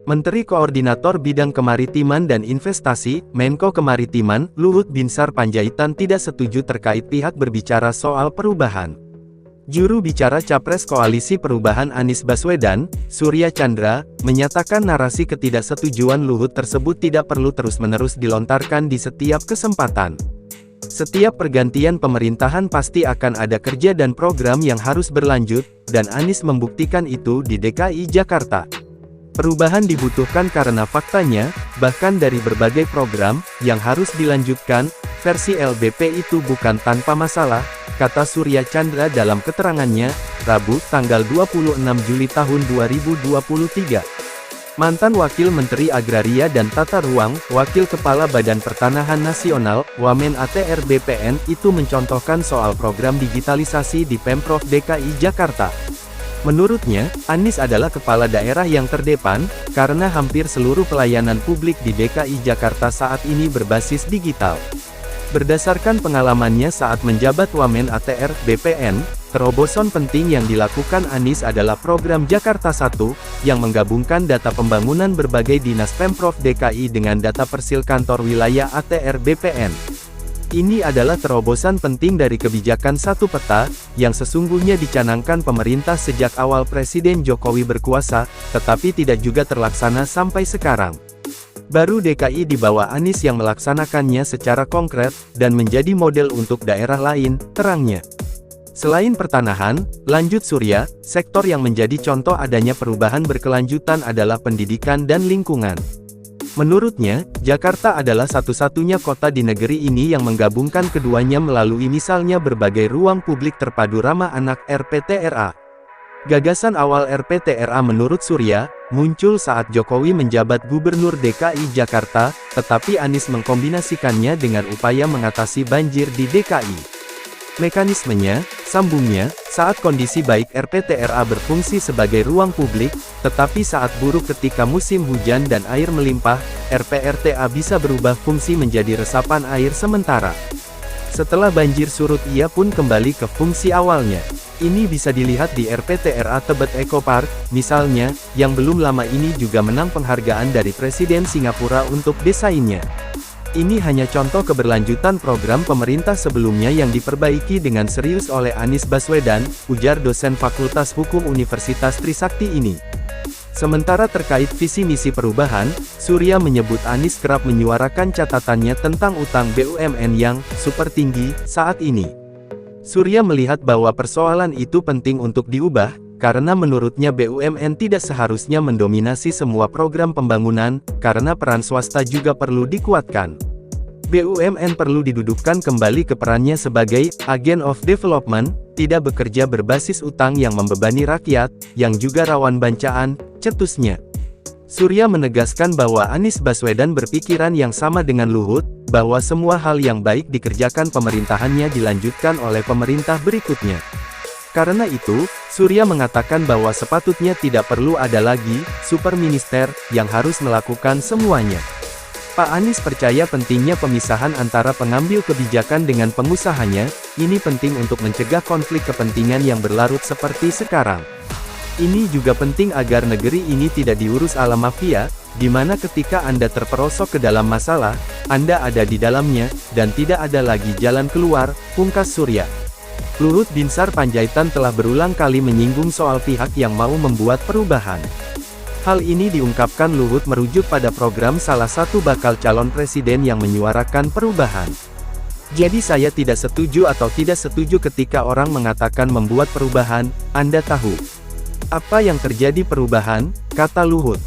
Menteri Koordinator Bidang Kemaritiman dan Investasi, Menko Kemaritiman, Luhut Binsar Panjaitan tidak setuju terkait pihak berbicara soal perubahan. Juru bicara Capres Koalisi Perubahan Anies Baswedan, Surya Chandra, menyatakan narasi ketidaksetujuan Luhut tersebut tidak perlu terus-menerus dilontarkan di setiap kesempatan. Setiap pergantian pemerintahan pasti akan ada kerja dan program yang harus berlanjut, dan Anies membuktikan itu di DKI Jakarta. Perubahan dibutuhkan karena faktanya, bahkan dari berbagai program, yang harus dilanjutkan, versi LBP itu bukan tanpa masalah, kata Surya Chandra dalam keterangannya, Rabu, tanggal 26 Juli tahun 2023. Mantan Wakil Menteri Agraria dan Tata Ruang, Wakil Kepala Badan Pertanahan Nasional, Wamen ATR BPN, itu mencontohkan soal program digitalisasi di Pemprov DKI Jakarta. Menurutnya, Anies adalah kepala daerah yang terdepan, karena hampir seluruh pelayanan publik di DKI Jakarta saat ini berbasis digital. Berdasarkan pengalamannya saat menjabat Wamen ATR BPN, terobosan penting yang dilakukan Anies adalah program Jakarta 1, yang menggabungkan data pembangunan berbagai dinas Pemprov DKI dengan data persil kantor wilayah ATR BPN. Ini adalah terobosan penting dari kebijakan satu peta, yang sesungguhnya dicanangkan pemerintah sejak awal Presiden Jokowi berkuasa, tetapi tidak juga terlaksana sampai sekarang. Baru DKI di bawah Anies yang melaksanakannya secara konkret, dan menjadi model untuk daerah lain, terangnya. Selain pertanahan, lanjut Surya, sektor yang menjadi contoh adanya perubahan berkelanjutan adalah pendidikan dan lingkungan. Menurutnya, Jakarta adalah satu-satunya kota di negeri ini yang menggabungkan keduanya melalui misalnya berbagai ruang publik terpadu ramah anak (RPTRA). Gagasan awal RPTRA menurut Surya, muncul saat Jokowi menjabat Gubernur DKI Jakarta, tetapi Anies mengkombinasikannya dengan upaya mengatasi banjir di DKI. Mekanismenya, sambungnya, saat kondisi baik RPTRA berfungsi sebagai ruang publik, tetapi saat buruk ketika musim hujan dan air melimpah, RPRTA bisa berubah fungsi menjadi resapan air sementara. Setelah banjir surut ia pun kembali ke fungsi awalnya. Ini bisa dilihat di RPTRA Tebet Eco Park, misalnya, yang belum lama ini juga menang penghargaan dari Presiden Singapura untuk desainnya. Ini hanya contoh keberlanjutan program pemerintah sebelumnya yang diperbaiki dengan serius oleh Anies Baswedan, ujar dosen Fakultas Hukum Universitas Trisakti ini. Sementara terkait visi misi perubahan, Surya menyebut Anies kerap menyuarakan catatannya tentang utang BUMN yang super tinggi saat ini. Surya melihat bahwa persoalan itu penting untuk diubah, karena menurutnya BUMN tidak seharusnya mendominasi semua program pembangunan, karena peran swasta juga perlu dikuatkan. BUMN perlu didudukkan kembali ke perannya sebagai agen of development, tidak bekerja berbasis utang yang membebani rakyat, yang juga rawan bancaan, cetusnya. Surya menegaskan bahwa Anies Baswedan berpikiran yang sama dengan Luhut, bahwa semua hal yang baik dikerjakan pemerintahannya dilanjutkan oleh pemerintah berikutnya. Karena itu, Surya mengatakan bahwa sepatutnya tidak perlu ada lagi super minister yang harus melakukan semuanya. Pak Anies percaya pentingnya pemisahan antara pengambil kebijakan dengan pengusahanya, ini penting untuk mencegah konflik kepentingan yang berlarut seperti sekarang. Ini juga penting agar negeri ini tidak diurus ala mafia, di mana ketika Anda terperosok ke dalam masalah, Anda ada di dalamnya, dan tidak ada lagi jalan keluar, pungkas Surya. Luhut Binsar Panjaitan telah berulang kali menyinggung soal pihak yang mau membuat perubahan. Hal ini diungkapkan Luhut merujuk pada program salah satu bakal calon presiden yang menyuarakan perubahan. Jadi saya tidak setuju atau tidak setuju ketika orang mengatakan membuat perubahan, Anda tahu apa yang terjadi perubahan, kata Luhut.